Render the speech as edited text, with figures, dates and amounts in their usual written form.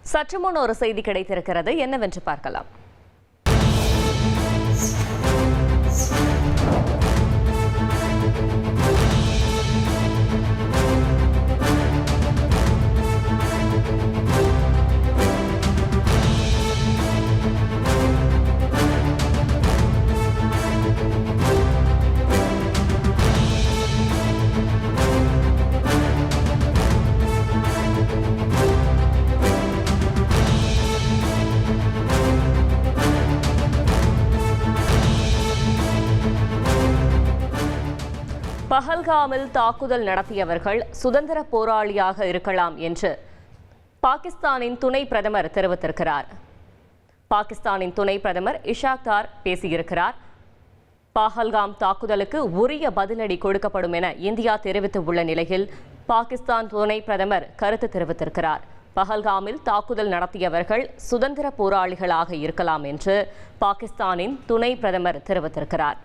சற்று முன் ஒரு செய்தி கிடைத்திருக்கிறது, என்னவென்று பார்க்கலாம். பஹல்காமில் தாக்குதல் நடத்தியவர்கள் சுதந்திர போராளியாக இருக்கலாம் என்று பாகிஸ்தானின் துணை பிரதமர் தெரிவித்திருக்கிறார். பாகிஸ்தானின் துணை பிரதமர் இஷாக் தார் பேசியிருக்கிறார். பஹல்காம் தாக்குதலுக்கு உரிய பதிலடி கொடுக்கப்படும் என இந்தியா தெரிவித்துள்ள நிலையில் பாகிஸ்தான் துணை பிரதமர் கருத்து தெரிவித்திருக்கிறார். பஹல்காமில் தாக்குதல் நடத்தியவர்கள் சுதந்திர போராளிகளாக இருக்கலாம் என்று பாகிஸ்தானின் துணை பிரதமர் தெரிவித்திருக்கிறார்.